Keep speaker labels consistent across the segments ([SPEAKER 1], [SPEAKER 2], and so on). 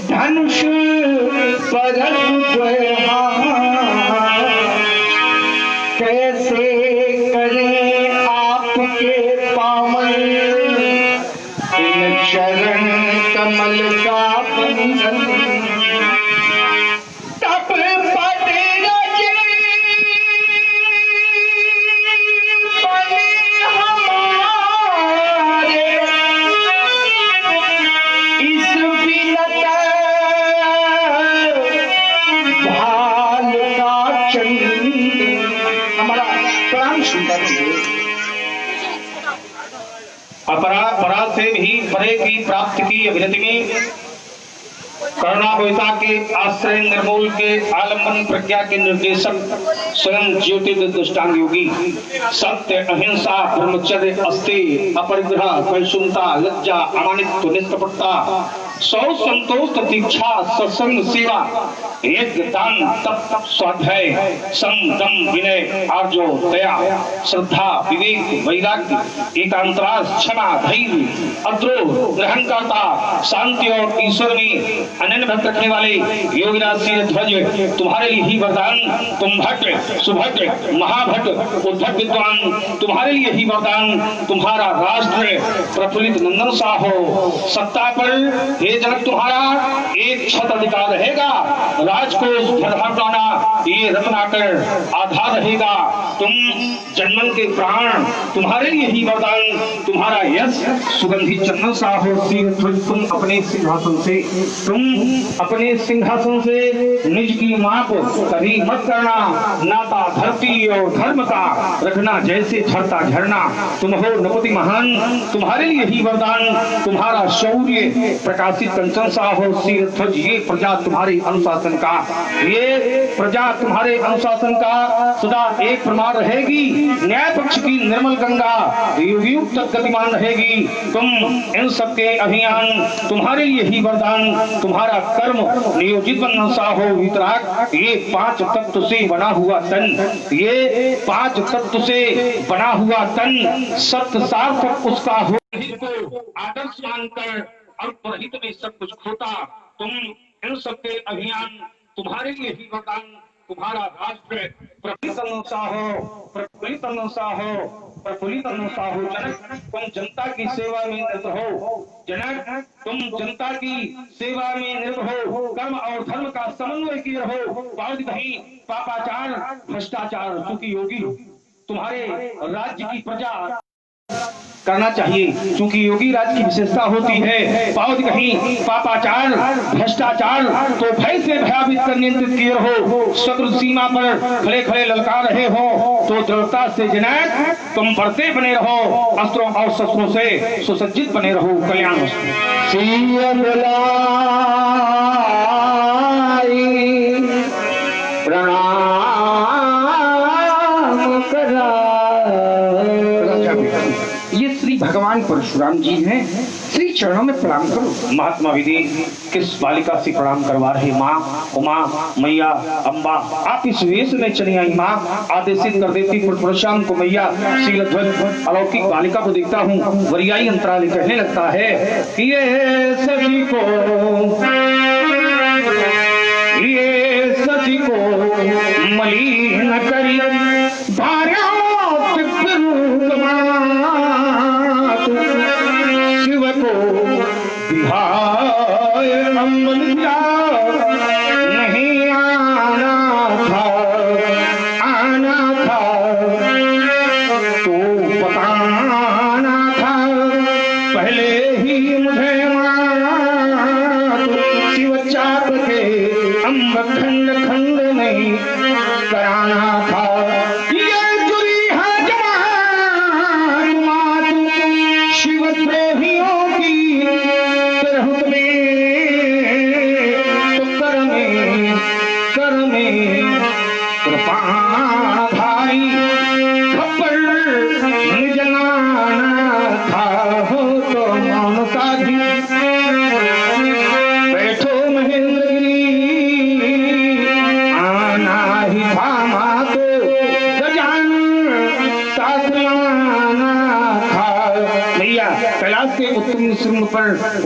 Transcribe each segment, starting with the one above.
[SPEAKER 1] धनुष परत कैसे करें आपके पावन इन चरण कमल का बंधन। तब पड़े रजे बने हमारे इस बिनत भाल का चंद। हमारा प्राण सुंदर अपरा से भी परे की प्राप्ति की अभिनति में करुणावता के आश्रय निर्मूल के आलम्बन प्रज्ञा के निर्देशक स्वयं ज्योति दृष्टांग योगी सत्य अहिंसा ब्रह्मचर्य अस्ति अपरिग्रह वैषुमता लज्जा अमानित्व निष्कपटता सौ संतोष प्रतीक्षा सत्संग सेवा यज्ञ दान तप स्वाध्याय सम दम विनय आर्जो दया श्रद्धा विवेक वैराग्य एकांतरास क्षमा धैर्य अद्रोह ग्रहणकर्ता शांति और ईश्वर में अनन्य भक्त रखने वाले योगीराज सिंह ध्वज तुम्हारे लिए ही वरदान। तुम भट्ट सुभट्ट महाभट्ट उद्धट विद्वान तुम्हारे लिए ही वरदान। तुम्हारा राष्ट्र प्रफुल्लित नंदन सा हो। सत्ता पर हे जनक तुम्हारा एक छत अधिकार रहेगा। राजकोष धनभांडाना ये रत्नाकर आधार रहेगा। तुम जन्मन के प्राण तुम्हारे लिए ही वरदान। तुम्हारा यश सुगंधित चंदन सा हो। तुम अपने सिंहासन से निज की माप कभी मत करना। नाता धरती और धर्म का रखना जैसे झरता झरना। तुम हो नपति महान तुम्हारे लिए ही वरदान। तुम्हारा शौर्य प्रकाशित कंचन सा हो। शीरध्वज ये प्रजा तुम्हारे अनुशासन का सदा एक प्रमाण रहेगी। न्याय पक्ष की निर्मल गंगा युग तक गतिमान रहेगी। तुम इन सबके अभियान तुम्हारे लिए ही वरदान। तुम्हारा कर्म नियोजित बनना सा हो। वितराग ये पांच तत्व से बना हुआ तन सत्य सार्थक उसका हो। आदर्श मानकर और परहित में सब कुछ खोता। तुम इन सबके अभियान तुम्हारे लिए ही वरदान। तुम्हारा राष्ट्र प्रफुल्लित सा हो। जनक तुम जनता की सेवा में निरत हो। कर्म और धर्म का समन्वय किए रहो। पापाचार भ्रष्टाचार चूंकि योगी तुम्हारे राज्य की प्रजा करना चाहिए। चूंकि योगी राज की विशेषता होती है। पावत कहीं पापाचार भ्रष्टाचार तो भय से भयावित कर नियंत्रित किए रहो। शत्रु सीमा पर खड़े खड़े ललकार रहे हो तो दृढ़ता से जनक तुम बढ़ते बने रहो। अस्त्रों और शस्त्रों से सुसज्जित बने रहो। कल्याण भगवान परशुराम जी हैं। श्री चरणों में प्रणाम करो। महात्मा विधि किस बालिका से प्रणाम करवा रहे? माँ उमा मैया अम्बा आप इस वेश में चली आई। माँ आदेशित कर देती परशुराम को। मैया शीलध्वज अलौकिक बालिका को देखता हूँ। वरियाई अंतराल कहने लगता है ये सभी को मलिन करी शिव को नहीं आना था तो बताना था पहले ही मुझे। शिव चाप के अम्ब खंड खंड नहीं कराना था। कर में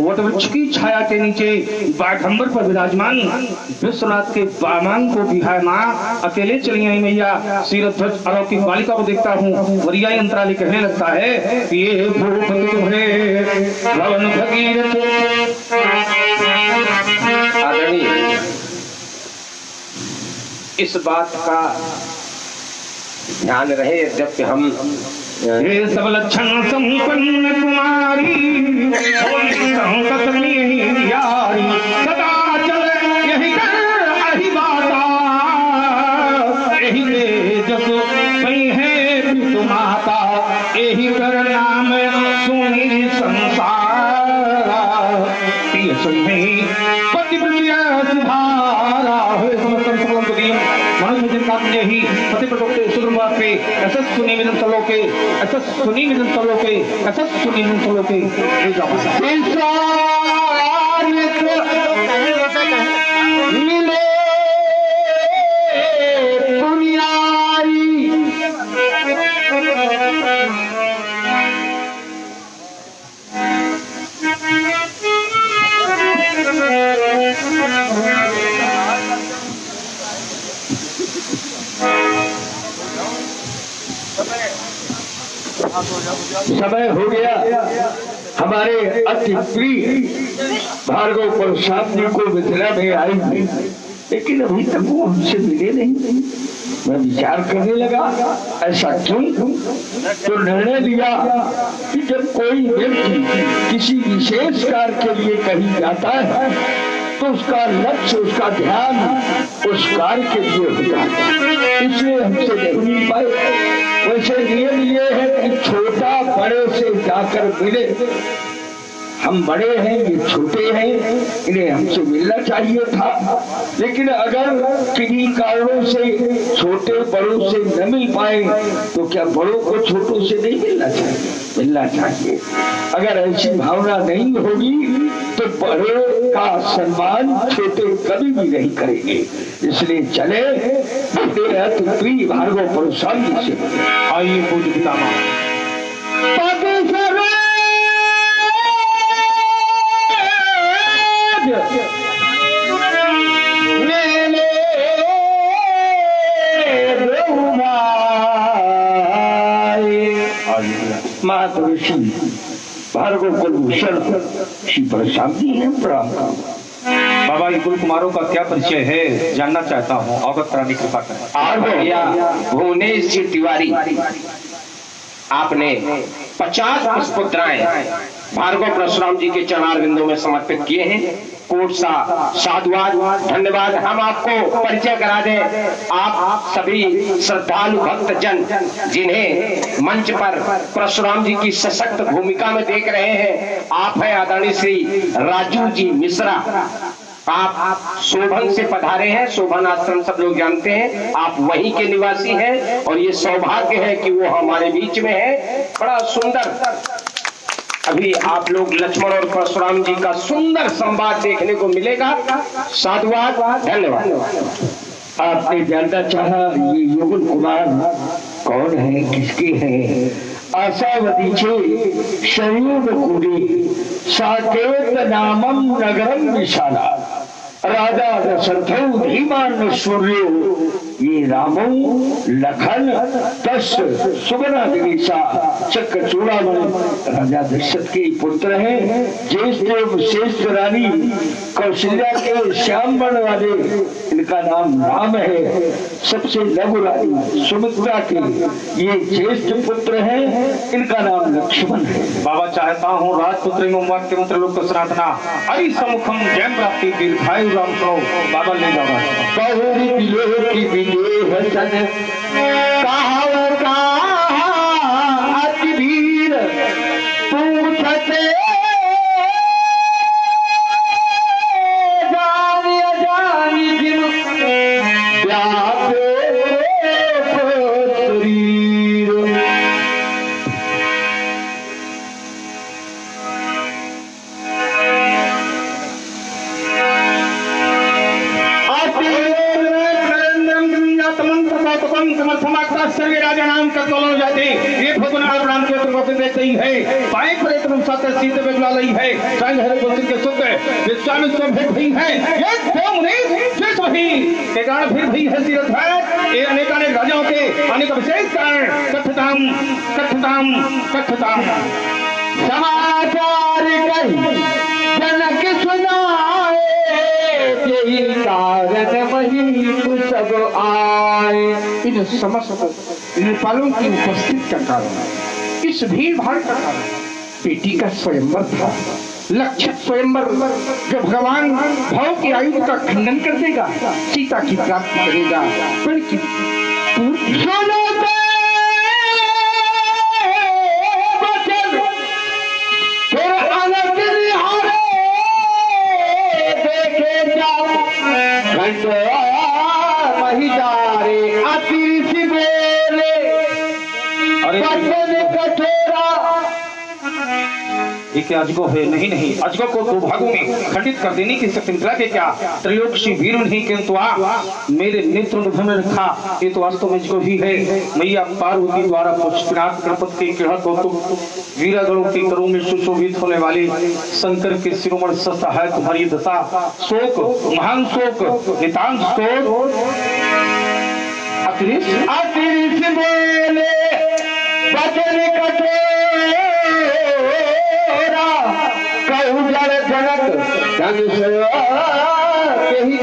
[SPEAKER 1] वटवृक्ष की छाया के नीचे बाघंबर पर विराजमान विश्वनाथ के बामांग को विहायमान अकेले चली आई मैया सिरध्वज अलौकिक बालिका को देखता हूँ। वरिया अंतराली कहने लगता है कि ये भूपति तुम्हें भवन भगीरथ।
[SPEAKER 2] आदरणीय, इस बात का ध्यान रहे जब हम
[SPEAKER 1] ये सब लक्षण संपन्न कुमारी संकट में ही यारी सदा चले यही कर अहि बाता यही तेज को कहीं है पितु माता यही कर नाम सुनी संसार प्रिय सुनी पतिव्रत्या सुधारा है समस्त सकल दुनिया मनुष्य जिनका ही पति प्रतोक्ते सुधर्मार्थे असुनि मिलन तलोके असुनि मिलन तलोके असुनि मिलन तलोके मिले दुनियाई
[SPEAKER 3] समय हो गया हमारे अति प्रिय भार्गव परशुराम जी को मिथिला में आए थे, लेकिन अभी तक वो हमसे मिले नहीं। मैं विचार करने लगा ऐसा क्यों, तो निर्णय लिया कि जब कोई व्यक्ति किसी विशेष कार्य के लिए कहीं जाता है तो उसका लक्ष्य उसका ध्यान उस कार्य के लिए होता है, इसलिए हमसे नहीं मिल पाए। वैसे नियम ये है कि छोटा बड़े से जाकर मिले। हम बड़े हैं, ये छोटे हैं, इन्हें हमसे मिलना चाहिए था, लेकिन अगर किन्हीं कारणों से छोटे बड़ों से न मिल पाए तो क्या बड़ों को छोटों से नहीं मिलना चाहिए? मिलना चाहिए। अगर ऐसी भावना नहीं होगी तो बड़े का सम्मान छोटे कभी भी नहीं करेंगे। इसलिए चले प्रिय भार्गव परशुराम जी से।
[SPEAKER 1] आइए पूज्य पितामह।
[SPEAKER 3] महर्षि भार्गव कुलभूषण श्री परशुराम जी हैं, प्रणाम।
[SPEAKER 1] बाबा ये कुल कुमारों का क्या परिचय है जानना चाहता हूँ, अवगत कराने की कृपा करें।
[SPEAKER 2] भुवनेश जी तिवारी, आपने 50 पुष्पोत्तराएं भार्गव परशुराम जी के चरणारविंदों में समर्पित किए हैं। कोट सा साधुवाद, धन्यवाद। हम आपको परिचय करा दें, आप सभी श्रद्धालु भक्त जन जिन्हें मंच पर परशुराम जी की सशक्त भूमिका में देख रहे हैं, आप है आदरणीय श्री राजू जी मिश्रा। आप शोभन से पधारे हैं, शोभन आश्रम सब लोग जानते हैं, आप वहीं के निवासी हैं और ये सौभाग्य है कि वो हमारे बीच में है। बड़ा सुंदर अभी आप लोग लक्ष्मण और परशुराम जी का सुंदर संवाद देखने को मिलेगा। साधुवाद, धन्यवाद।
[SPEAKER 3] आपने जानना चाहा ये युगल कुमार कौन है, किसके हैं? आशावती छे शरीर कूड़ी साकेत नामम नगरम विशाला राजा दशरथौ धीमान सूर्यो ये रामो लखन दश सुगना दिशा चक्र चूड़ामण। राजा दशरथ के पुत्र हैं, ज्येष्ठ एवं श्रेष्ठ रानी कौशल्या के श्याम वर्ण वाले, इनका नाम राम है। सबसे लघु रानी सुमित्रा के ये ज्येष्ठ पुत्र हैं, इनका नाम लक्ष्मण है।
[SPEAKER 1] बाबा चाहता हूँ राजपुत्र वाक्य मंत्र लोक सनातना हरि सम्मुखम जय प्राप्ति दीर्घायु राम करो। बाबा ले जाओ।
[SPEAKER 3] बहुरी बिलो की बिले हसन कहावर का अति वीर पूछते जानी अजानी जिन व्यापे शरीर।
[SPEAKER 1] राजा नाम का जाते ये भगवान राम के देखते ही है पाए पर साथ सीते पे बुला रही है स्वयं हरे गोत्र के शुद्ध विश्वामित्र तो भेद भई है ये देव मुनि जिस वही के कारण फिर भई है तीरथ है ये अनेक अनेक राजाओं के अनेक विशेष कारण कथताम कथताम कथताम
[SPEAKER 3] समाचार कही जनक सुनाए यही कारण वही सब आए।
[SPEAKER 1] इन समस्त नेपालों की उपस्थित का कारण इस भीड़ भाड़ का कारण बेटी का स्वयंवर था लक्षित स्वयंवर जो भगवान भाव की आयु का खंडन कर देगा सीता की प्राप्ति करेगा
[SPEAKER 3] सुनो
[SPEAKER 1] अजगो है नहीं नहीं अजगो को दो भागों में खंडित कर देने की शक्ति मिला के क्या त्रयोदशी वीर नहीं किंतु मेरे नेत्र में रखा ये तो वास्तव में अजगो ही है। मैया पार्वती द्वारा पुष्पनाथ गणपति के किढ़त वीरागणों के करों में सुशोभित होने वाले शंकर के शिरोमणि सस्ता है तुम्हारी दशा शोक महान शोक नितांत शोक अतिरिक्त
[SPEAKER 3] बोले बचन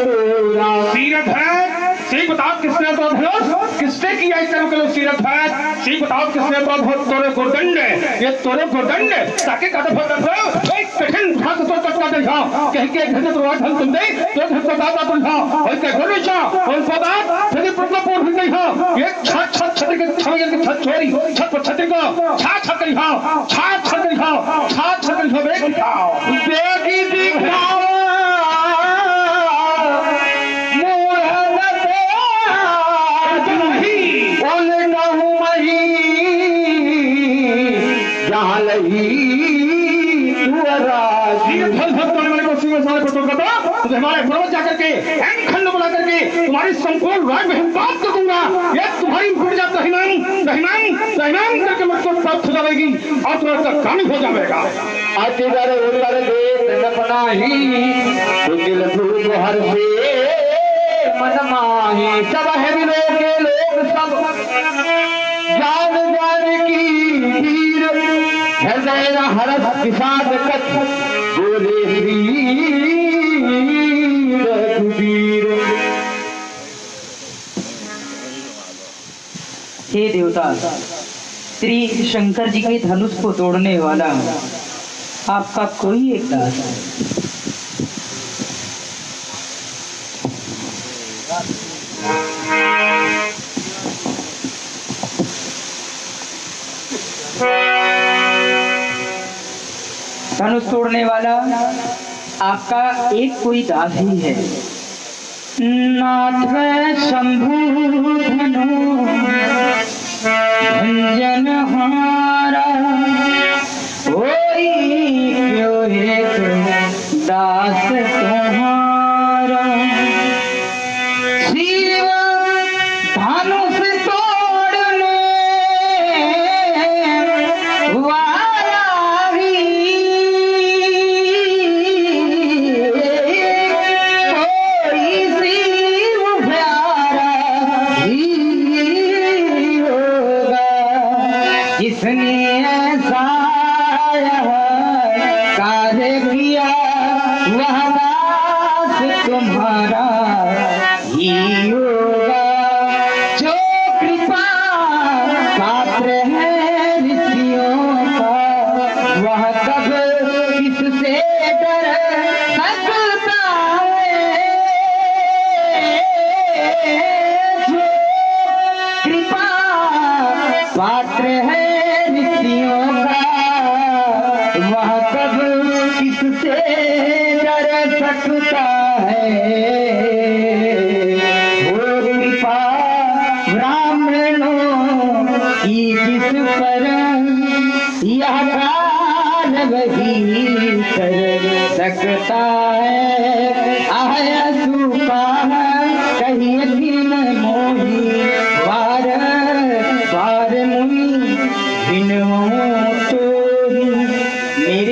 [SPEAKER 1] सीरत है सी बताओ किसने तो धनुष किसने किया इस तरह के सीरत है सी बताओ किसने तो तोरे गोदंड ये तोरे गोदंड ताकि काटे फटक हो एक कठिन भाग तो तक का देखा कह के घर तो वाट हम तुम दे तो घर को दादा तुम हो और के घर में और पदार्थ फिर प्रॉब्लम पूर्ण नहीं हो ये छत छत छत के छमगे के छत छोरी छत पर छत को छत छत करी हो छत छत करी हो छत छत करी हो बेटी दिखाओ हमारे पर्वत जाकर के खंड बुला करके तुम्हारी संपूर्ण राज में हिमपात कर दूंगा ये तुम्हारी प्रजा दहिनाम करके मुझको प्राप्त हो जाएगी और तुम्हारा काम हो जाएगा
[SPEAKER 3] अतिगर उतर देत न पनाही दिल धूप हर से मन माही सब है विलोक के लोग सब जान जान की वीर हृदय हरस किसाद कथ बोले
[SPEAKER 4] हे देवता श्री शंकर जी के धनुष को तोड़ने वाला आपका कोई एक दास है। धनुष तोड़ने वाला आपका एक कोई दास ही है। नाथ शंभु धनु भंजन हारा होई क्यों एक दास तुम्हारा शिव धनुष तोड़ने वाला ही कोई शिव प्यारा ही होगा जिसने ऐसा कार्य किया वह दास तुम्हारा ही होगा जो कृपा पात्र है ऋषियों का वह कब किससे डर सकता है जो कृपा पात्र है ऋषियों का वह कब किससे डर सकता है वो कृपा ब्राह्मणों की जिस पर यह काल वही कर सकता है आया सुपा कहीं दिन मोही वार वार मुनि बिनवों तो ही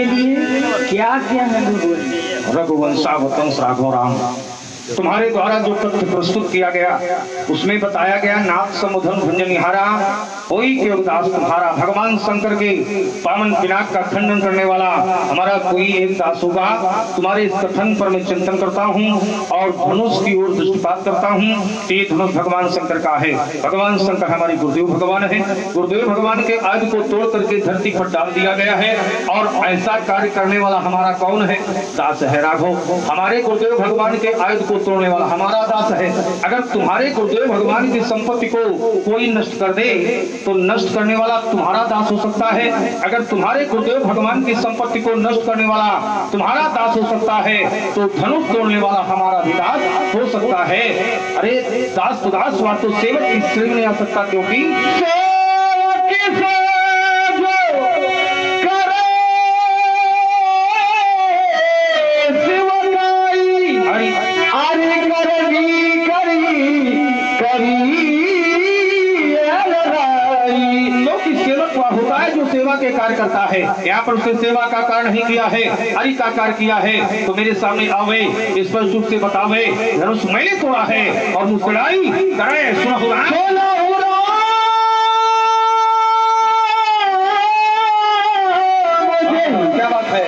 [SPEAKER 1] रघुवंशावतंस राघव राम। तुम्हारे द्वारा जो तथ्य प्रस्तुत किया गया उसमें बताया गया नाथ समुधन भंजनिहारा कोई के दास तुम्हारा। भगवान शंकर के पावन पिनाक का खंडन करने वाला हमारा कोई एक दास होगा। तुम्हारे इस कथन पर मैं चिंतन करता हूँ और धनुष की ओर दृष्टिपात करता हूँ। ये धनुष भगवान शंकर का है। भगवान शंकर हमारे गुरुदेव भगवान है। गुरुदेव भगवान के आयुध को तोड़ करके धरती पर डाल दिया गया है और ऐसा कार्य करने वाला हमारा कौन है? दास है राघव। हमारे गुरुदेव भगवान के आयुध को तोड़ने वाला हमारा दास है। अगर तुम्हारे गुरुदेव भगवान की संपत्ति को कोई नष्ट कर दे तो नष्ट करने वाला तुम्हारा दास हो सकता है। अगर तुम्हारे गुरुदेव भगवान की संपत्ति को नष्ट करने वाला तुम्हारा दास हो सकता है तो धनुष तोड़ने वाला हमारा भी दास हो सकता है। अरे दास तो दास हुआ तो सेवक की श्रेणी नहीं आ सकता, क्योंकि सेवा के कार्य करता है। यहाँ पर उसने सेवा का कार्य नहीं किया है, हरि का कार्य किया है। तो मेरे सामने आवे, स्पष्ट रूप से बतावे धनुष मैंने तोड़ा है और मुस्कुराई करे क्या बात है?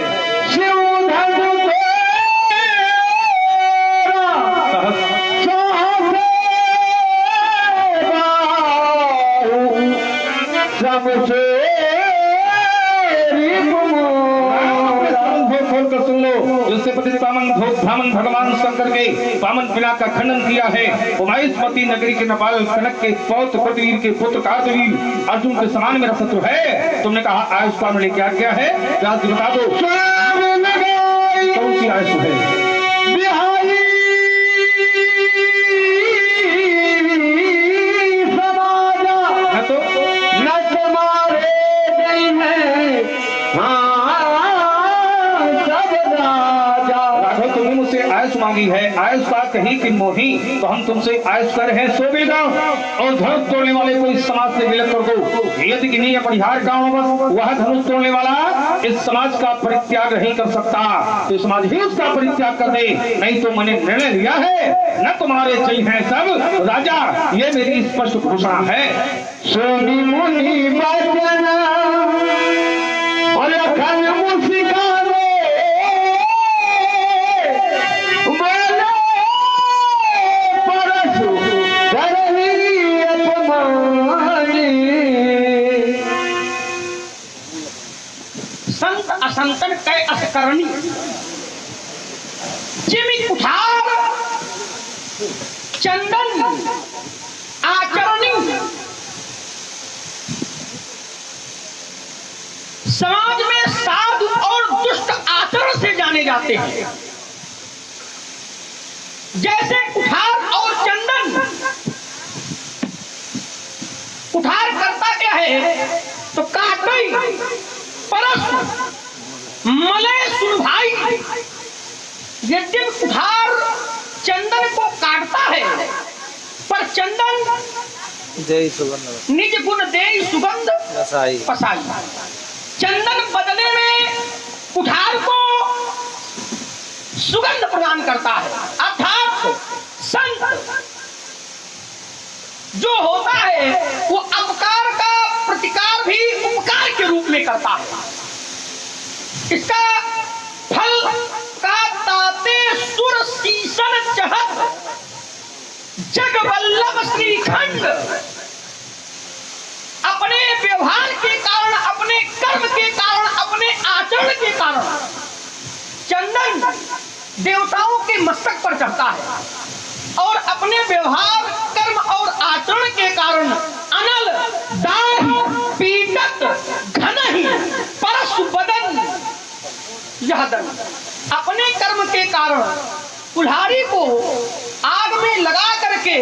[SPEAKER 1] पावन भगवान शंकर के पावन पिनाक का खंडन किया है। उमाईस्मती नगरी के नेपाल कनक के पौत्र प्रतिवीर के पुत्र कार्तवीर अर्जुन के समान मेरा शत्रु है। तुमने कहा आयुष का मैंने क्या किया है? व्यास जी बता दो कौन सी आयुष है? मांगी है आयुष का कही कि मोही, तो हम तुमसे आयुष कर हैं सो भी जाओ और धनुष तोड़ने वाले को इस समाज से विलग कर दो। यदि कि नहीं अपरिहार कारणवश वह धनुष तोड़ने वाला इस समाज का परित्याग नहीं कर सकता तो समाज ही उसका परित्याग कर दे। नहीं तो मैंने निर्णय लिया है न तुम्हारे जय हैं सब राजा, ये मेरी स्पष्ट घोषणा है। सोनी मुनि बचन और अखंड मुस्कान
[SPEAKER 5] संत असंतन कै असकरणी जिमि कुठार चंदन आचरणी। समाज में साधु और दुष्ट आचरण से जाने जाते हैं। जैसे कुठार और चंदन, कुठार करता क्या है तो काटई परस मलय सुन भाई। यदि कुठार चंदन को काटता है पर चंदन निज गुण दे सुगंध पसाई। चंदन बदले में कुठार को सुगंध प्रदान करता है। अर्थात संत जो होता है वो अपकार का प्रतिकार भी उपकार के रूप में करता है। इसका फल का ताते सुर सीसन चहत जग वल्लभ श्रीखंड। अपने व्यवहार के कारण, अपने कर्म के कारण, अपने आचरण के कारण चंदन देवताओं के मस्तक पर चढ़ता है और अपने व्यवहार, कर्म और आचरण के कारण अनल दाहि पीड़ित घन ही परशु बदन यह दन। अपने कर्म के कारण कुल्हाड़ी को आग में लगा करके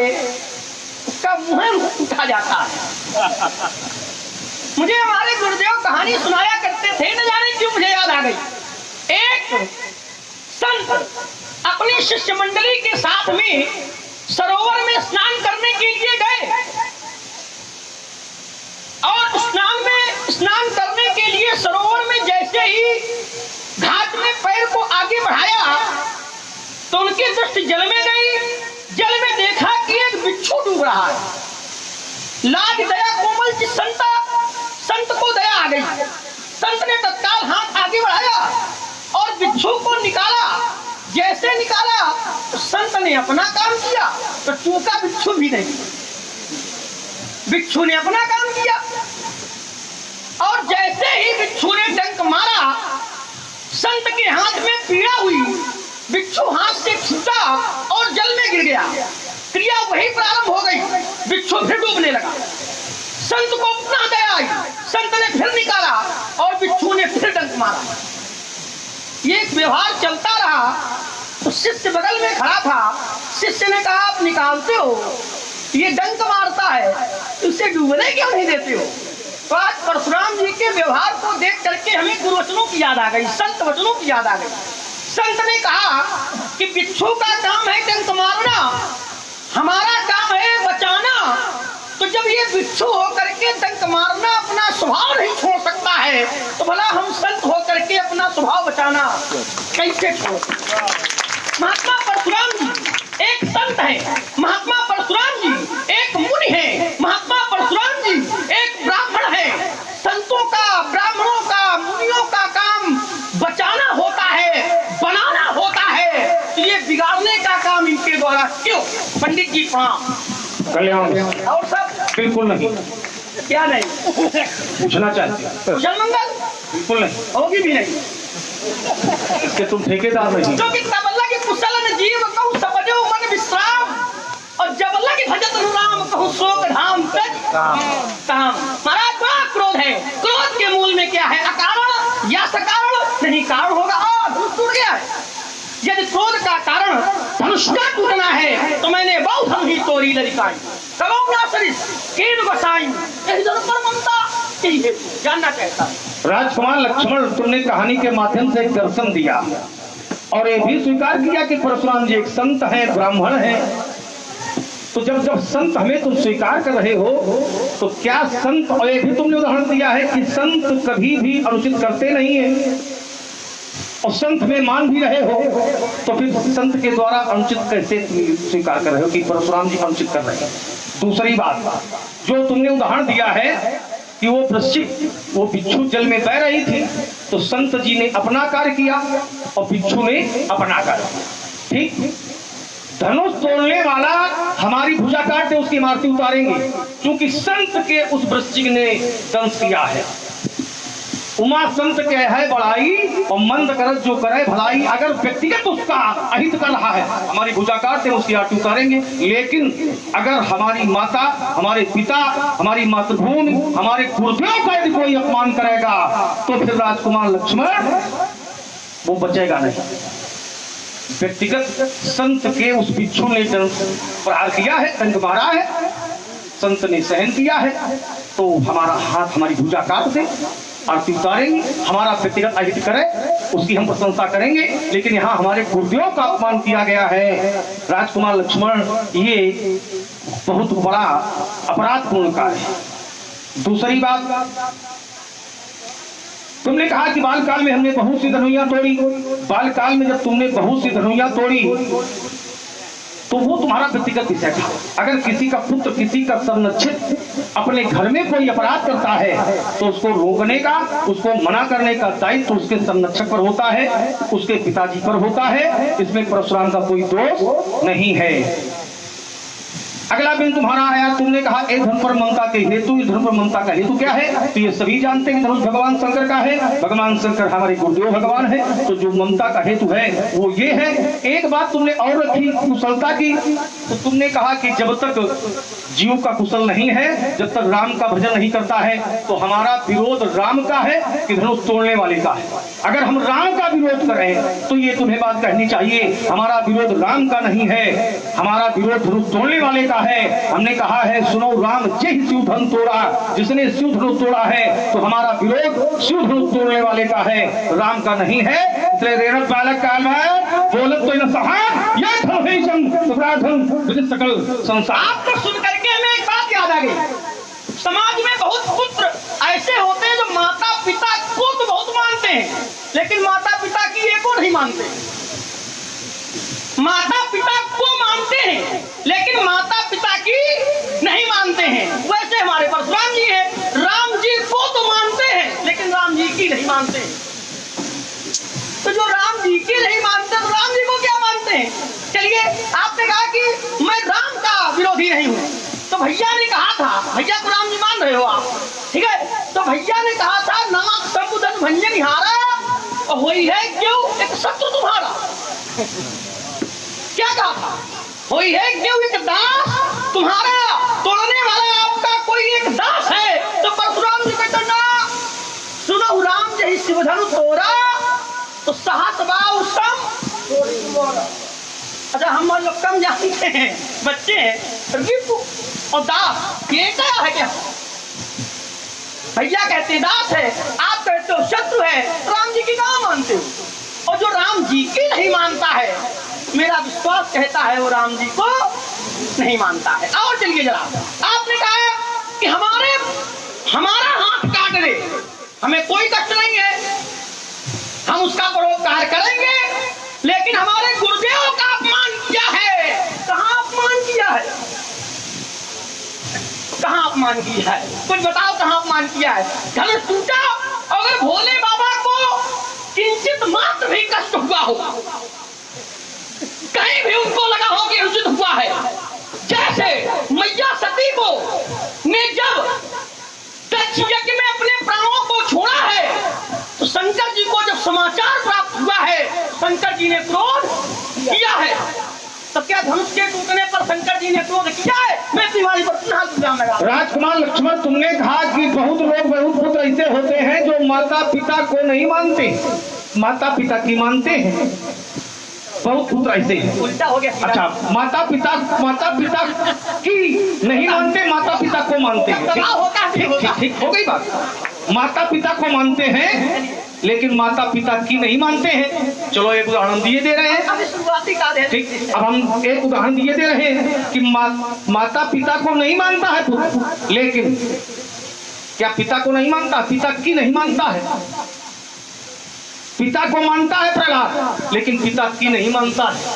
[SPEAKER 5] उसका मुंह उठा जाता है। मुझे हमारे गुरुदेव कहानी सुनाया करते थे, न जाने क्यों मुझे याद आ गई। एक संत अपनी शिष्य मंडली के साथ में सरोवर में स्नान करने के लिए गए और स्नान करने के लिए सरोवर में जैसे ही घाट हाथ में पैर को आगे बढ़ाया तो उनकी दृष्टि जल में गई। जल में देखा कि एक बिच्छू डूब रहा है। लाज दया कोमल की संत को दया आ गई। संत ने तत्काल हाथ आगे बढ़ाया और बिच्छू को निकाला। जैसे निकाला तो संत ने अपना काम किया तो चूका बिच्छू भी नहीं। बिच्छू ने अपना काम किया और जैसे ही बिच्छू ने डंक मारा, संत के हाथ में पीड़ा हुई। बिच्छू हाथ से छूटा और जल में गिर गया। क्रिया वही प्रारंभ हो गई। बिच्छू फिर डूबने लगा। संत को पुनः दया आई। संत ने फिर निकाला और बिच्छू ने फिर डंक मारा। ये व्यवहार चलता रहा तो शिष्य बगल में खड़ा था। शिष्य ने कहा, आप निकालते हो, ये डंक मारता है, उसे डूबने क्यों नहीं देते हो? तो आज परशुराम जी के व्यवहार को देख करके हमें गुरुवचनों की याद आ गई, संत वचनों की याद आ गई। संत ने कहा कि बिच्छू का काम है डंक मारना, हमारा काम है बचाना। तो जब ये बिच्छू होकर के डंक मारना अपना स्वभाव नहीं छोड़ सकता है, तो भला हम संत होकर के अपना स्वभाव बचाना कैसे छोड़? महात्मा परशुराम जी एक संत है। महात्मा परशुराम जी एक मुनि है। महात्मा परशुराम जी एक ब्राह्मण है। संतों का, ब्राह्मणों का, मुनियों का काम बचाना होता है, बनाना होता है। तो ये बिगाड़ने का काम इनके द्वारा क्यों? पंडित जी प्रणाम।
[SPEAKER 1] कल्याण
[SPEAKER 5] और सब
[SPEAKER 1] बिल्कुल नहीं।
[SPEAKER 5] क्या नहीं
[SPEAKER 1] पूछना चाहते हैं?
[SPEAKER 5] कुशल मंगल
[SPEAKER 1] बिल्कुल नहीं।
[SPEAKER 5] होगी भी नहीं।
[SPEAKER 1] इसके तुम ठेकेदार नहीं।
[SPEAKER 5] जो कि तबला की कुशल न जीव कहूँ समझो मन विश्राम, और जबला की भजत राम कहूँ शोक धाम पे काम। महाराज बड़ा क्रोध है। क्रोध के मूल में क्या है? अकारण या सकारण? नहीं, कारण होगा धनुष टूट गया है। यदि क्रोध का कारण धनुष का टूटना है तो मैंने बहुत हम ही तोरी ललिकाई कबो ना सरिस कीन गोसाई यही जरूर पर ममता यही है जानना चाहता हूं।
[SPEAKER 1] राजकुमार लक्ष्मण, तुमने कहानी के माध्यम से एक दर्शन दिया और ये भी स्वीकार किया कि परशुराम जी एक संत है, ब्राह्मण है। तो जब संत हमें तुम स्वीकार कर रहे हो तो क्या संत, और ये भी तुमने उदाहरण दिया है कि संत कभी भी अनुचित करते नहीं है और संत में मान भी रहे हो, तो फिर संत के द्वारा अनुचित कैसे स्वीकार कर रहे हो कि परशुराम जी अनुचित कर रहे हैं? दूसरी बात, जो तुमने उदाहरण दिया है कि वो बिच्छू जल में बह रही थी तो संत जी ने अपना कार्य किया और बिच्छू ने अपना कार्य। ठीक, धनुष तोड़ने वाला हमारी भुजा काट दे उसकी मारती उतारेंगे, क्योंकि संत के उस वृश्चिक ने दंश किया है। उमा संत के है बड़ाई और मंद करत जो करे भलाई। अगर व्यक्तिगत उसका अहित कर रहा है, हमारी भुजा काटते उसकी आरती उतारेंगे। लेकिन अगर हमारी माता, हमारे पिता, हमारी मातृभूमि, हमारे गुरुदेव का यदि कोई अपमान करेगा तो फिर राजकुमार लक्ष्मण वो बचेगा नहीं। व्यक्तिगत संत के उस बिच्छू ने प्रहार किया है, दंड मारा है, संत ने सहन किया है, तो हमारा हाथ, हमारी भुजा काट दे, आरती उतारेंगे। हमारा व्यक्तिगत अहित करे उसकी हम प्रशंसा करेंगे। लेकिन यहाँ हमारे गुरुदेव का अपमान किया गया है। राजकुमार लक्ष्मण, ये बहुत बड़ा अपराधपूर्ण कार्य है। दूसरी बात, तुमने कहा कि बालकाल में हमने बहुत सी धनुइयां तोड़ी। बालकाल में जब तुमने बहुत सी धनुइयां तोड़ी तो वो तुम्हारा व्यक्तिगत विषय था। अगर किसी का पुत्र, किसी का संरक्षित अपने घर में कोई अपराध करता है तो उसको रोकने का, उसको मना करने का दायित्व तो उसके संरक्षक पर होता है, उसके पिताजी पर होता है। इसमें परशुराम का कोई दोष नहीं है। अगला दिन तुम्हारा आया, तुमने कहा एक धर्म पर ममता के हेतु, इस धर्म पर ममता का हेतु क्या है? तो ये सभी जानते हैं धनुष भगवान शंकर का है। भगवान शंकर हमारे गुरुदेव भगवान है। तो जो ममता का हेतु है वो ये है। एक बात तुमने और रखी कुशलता की, तो तुमने कहा कि जब तक जीव का कुशल नहीं है, जब तक राम का भजन नहीं करता है, तो हमारा विरोध राम का है कि धनुष तोड़ने वाले का है। अगर हम राम का विरोध करें तो ये तुम्हें बात कहनी चाहिए, हमारा विरोध राम का नहीं है, हमारा विरोध धनुष तोड़ने वाले का है। हमने कहा है, सुनो राम जय शिव धनुष तोड़ा, जिसने शिव धनुष तोड़ा है तो हमारा विरोध शिव धनुष तोड़ने वाले का है, राम का नहीं है। इसलिए रेणक बालक काल में बोलत तो न सहा यह धन सकल संसार।
[SPEAKER 5] आपको सुन करके हमें एक बात याद आ गई। समाज में बहुत पुत्र ऐसे होते हैं जो माता पिता को तो बहुत मानते हैं, लेकिन माता पिता की एक को नहीं मानते। माता पिता को मानते हैं लेकिन माता पिता की नहीं मानते हैं। वैसे हमारे परशुराम जी हैं, राम जी को तो मानते हैं लेकिन राम जी की नहीं मानते हैं। तो जो राम जी की नहीं मानते तो राम जी को क्या मानते हैं? चलिए, आपने कहा कि मैं राम का विरोधी नहीं हूं, तो भैया ने कहा था, भैया को राम जी मान रहे हो आप, ठीक है, तो भैया ने कहा था नाक संबुधन भंजन हारा और वही है क्यों एक शत्रु तुम्हारा। क्या कहा था? वही है क्यों एक दास तुम्हारा, तोड़ने वाला आपका कोई एक दास है। तो परशुराम जी कहते ना, सुनो राम जही शिवधनु तोरा तो सहस बाऊ सम। अच्छा, हम लोग कम जानते हैं, बच्चे हैं, रिपु और दास ये क्या है? क्या भैया कहते दास है, आप कहते हो शत्रु है, राम जी की कहाँ मानते हो? और जो राम जी की नहीं मानता है, मेरा विश्वास कहता है वो राम जी को नहीं मानता है। और चलिए जरा, आपने कहा कि हमारा हाथ काट दे, हमें कोई कष्ट नहीं है, हम उसका परोपकार करेंगे, लेकिन हमारे गुरुदेव का अपमान किया है। कहाँ अपमान किया है? कहाँ अपमान किया है? कुछ बताओ, कहाँ अपमान किया है? धनुष टूटा, अगर भोले बाबा को किंचित मात्र भी कष्ट हुआ हो, कहीं भी उनको लगा हो कि उचित हुआ है, जैसे मैया सती को ने जब दक्ष यज्ञ में अपने प्राणों को छोड़ा है, तो शंकर जी को जब समाचार प्राप्त हुआ है, शंकर जी ने क्रोध किया है। तो क्या धनुष के टूटने पर शंकर जी ने क्रोध किया है? मैं तुम्हारी पर इल्जाम लगा।
[SPEAKER 1] राजकुमार लक्ष्मण, तुमने कहा कि बहुत लोग, बहुत पुत्र ऐसे होते हैं जो माता पिता को नहीं मानते, माता पिता की मानते हैं। बहुत पुत्र ऐसे हैं।
[SPEAKER 5] उल्टा हो गया।
[SPEAKER 1] अच्छा, माता पिता की नहीं मानते, माता पिता को मानते हैं। ठीक हो गई बात। माता पिता को मानते हैं लेकिन माता पिता की नहीं मानते हैं। चलो एक उदाहरण दिए दे रहे हैं,
[SPEAKER 5] शुरुआती का
[SPEAKER 1] ठीक। अब हम एक उदाहरण दिए दे रहे हैं कि माता पिता को नहीं मानता है पुत्र, लेकिन क्या पिता को नहीं मानता? पिता की नहीं मानता है। पिता को मानता है प्रहलाद, लेकिन पिता की नहीं मानता है।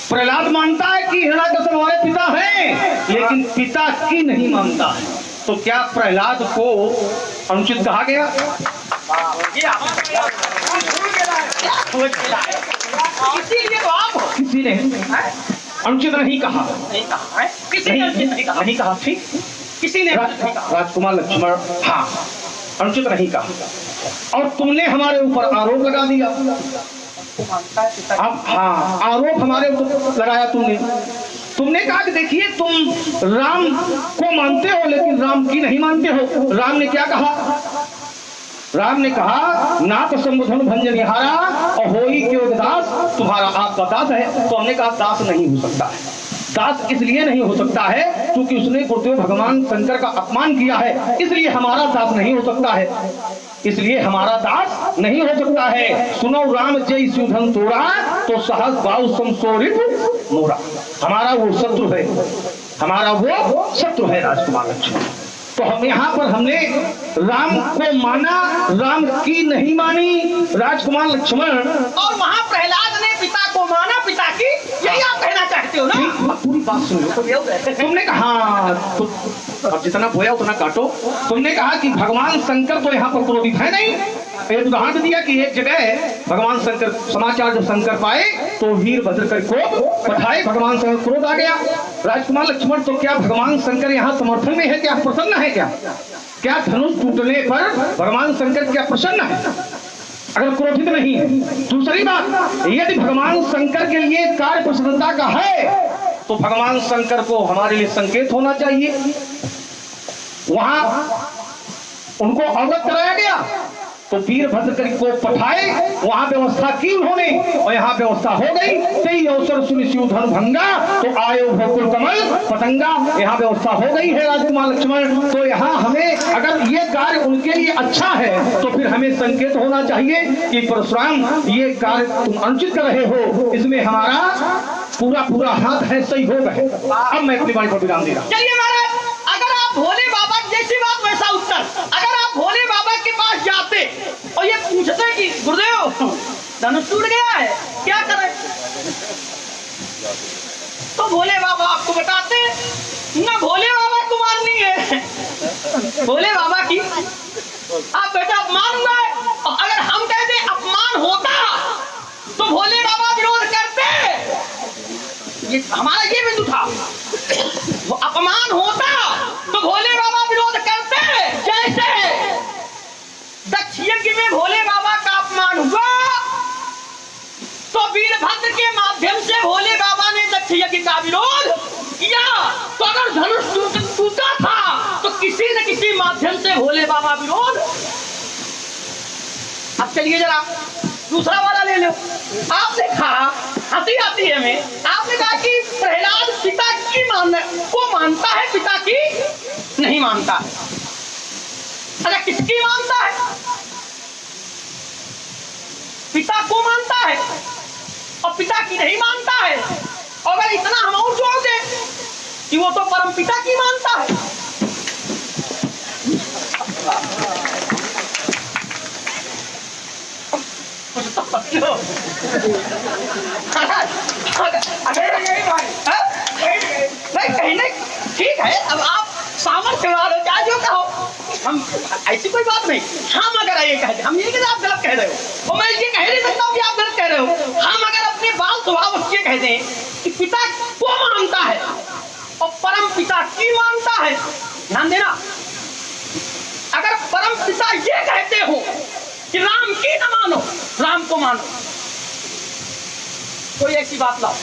[SPEAKER 1] प्रहलाद मानता है कि हिरण्याकश्यप हमारे पिता हैं, लेकिन पिता की नहीं मानता है। तो क्या प्रहलाद को अनुचित कहा गया?
[SPEAKER 5] इसीलिए तो आप हो।
[SPEAKER 1] किसी ने अनुचित नहीं कहा,
[SPEAKER 5] किसी ने अनुचित नहीं कहा।
[SPEAKER 1] नहीं कहा, ठीक।
[SPEAKER 5] किसी ने
[SPEAKER 1] राजकुमार लक्ष्मण, हाँ, अनुचित नहीं कहा। और तुमने हमारे ऊपर आरोप लगा दिया। अब हाँ, आरोप हमारे ऊपर लगाया तुमने कहा कि देखिए तुम राम को मानते हो लेकिन राम की नहीं मानते हो। राम ने क्या कहा? राम ने कहा नाथ संबोधन भंजन हारा और होई क्यों दास, तुम्हारा आपका दास है। तो हमने कहा दास नहीं हो सकता है। दास इसलिए नहीं हो सकता है क्योंकि उसने गुरुदेव भगवान शंकर का अपमान किया है, इसलिए हमारा दास नहीं हो सकता है। इसलिए हमारा दास नहीं हो सकता है। सुनो राम जय सुधन तोड़ा तो सहस बाहु संशोरित मोरा। हमारा वो शत्रु है, हमारा वो शत्रु है राजकुमार लक्ष्मण। तो हम यहाँ पर हमने राम को माना, राम की नहीं मानी राजकुमार लक्ष्मण।
[SPEAKER 5] और वहाँ प्रहलाद ने पिता को माना, पिता की, यही आप कहना चाहते हो ना?
[SPEAKER 1] पूरी बात सुन लो। तुमने कहा अब जितना बोया उतना काटो। तुमने कहा कि भगवान शंकर तो यहाँ पर क्रोधित है नहीं। एक उदाहरण दिया कि एक जगह भगवान शंकर समाचार जब शंकर पाए तो वीरभद्र कर को पठाए, भगवान शंकर क्रोध आ गया। राजकुमार लक्ष्मण, तो क्या भगवान शंकर यहाँ समर्थन में है? क्या प्रसन्न है? क्या धनुष टूटने पर भगवान शंकर क्या प्रसन्न है? अगर क्रोधित नहीं है। दूसरी बात, यदि भगवान शंकर के लिए कार्य प्रसन्नता का है तो भगवान शंकर को हमारे लिए संकेत होना चाहिए। वहां उनको अवगत कराया गया तो वीरभद्र को पठाए, वहां व्यवस्था की उन्होंने और यहाँ व्यवस्था हो गई। कई अवसर सुनिश्चित भंगा तो आयो भोकुल कमल पतंगा, यहाँ व्यवस्था हो गई है राजकुमार लक्ष्मण। तो यहाँ हमें अगर ये कार्य उनके लिए अच्छा है तो फिर हमें संकेत होना चाहिए कि परशुराम ये कार्य तुम अनुचित कर रहे हो, इसमें हमारा पूरा हाथ है, सही हो गए। अब मैं अपनी बाणी पर विराम दे रहा हूं।
[SPEAKER 5] चलिए महाराज, अगर आप भोले बाबा अगर आप भोले बाबा के पास जाते और ये पूछते कि गुरुदेव धनुष टूट गया है, क्या करें, तो भोले बाबा आपको बताते ना भोले बाबा को माननी है, भोले बाबा की आप बेटा अपमान हुआ है। और अगर हम कहते अपमान होता तो भोले बाबा विरोध करते, ये हमारा ये बिंदु था, वो अपमान होता तो भोले बाबा विरोध करते। जैसे दक्ष यज्ञ में भोले बाबा का अपमान हुआ तो वीरभद्र के माध्यम से भोले बाबा ने दक्ष यज्ञ का विरोध किया। तो अगर धनुष टूटा था तो किसी न किसी माध्यम से भोले बाबा विरोध। अब चलिए जरा दूसरा वाला ले लो। आपने कहा, हंसी आती है हमें, आपने कहा कि प्रहलाद पिता की मानता है, पिता की नहीं मानता है। अच्छा, किसकी मानता है? पिता को मानता है और पिता की नहीं मानता है। अगर इतना हम और जोड़ दें कि वो तो परम पिता की मानता है। नहीं, ठीक है, अब आप सामर्थ्य वाले क्या जो कहो, हम ऐसी कोई बात नहीं। हम अगर ये कहते, हम ये आप गलत कह रहे हो, और मैं ये कह नहीं सकता हूँ कि आप गलत कह रहे हो। हम अगर अपने बाल स्वभाव ये कहते हैं कि पिता को मानता है और परम पिता की मानता है, ध्यान देना, अगर परम पिता ये कहते हो कि राम की न मानो, राम को मानो, कोई ऐसी बात लाओ।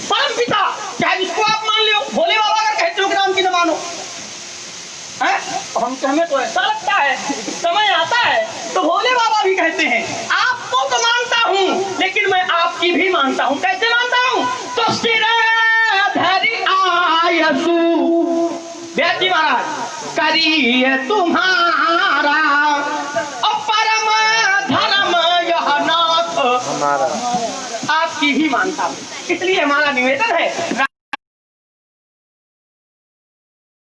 [SPEAKER 5] परम पिता चाहे इसको आप मान लो, भोले बाबा अगर कहते हो कि राम की न मानो है, हम हमें तो ऐसा लगता है, समय आता है तो भोले बाबा भी कहते हैं आपको तो मानता हूँ लेकिन मैं आपकी भी मानता हूँ। कैसे मानता हूँ? तो सिरधरि आयसु व्यास जी महाराज करिए तुम्हारा और परम धर्म यह नाथ आपकी भी मानता हूँ। इसलिए हमारा निवेदन है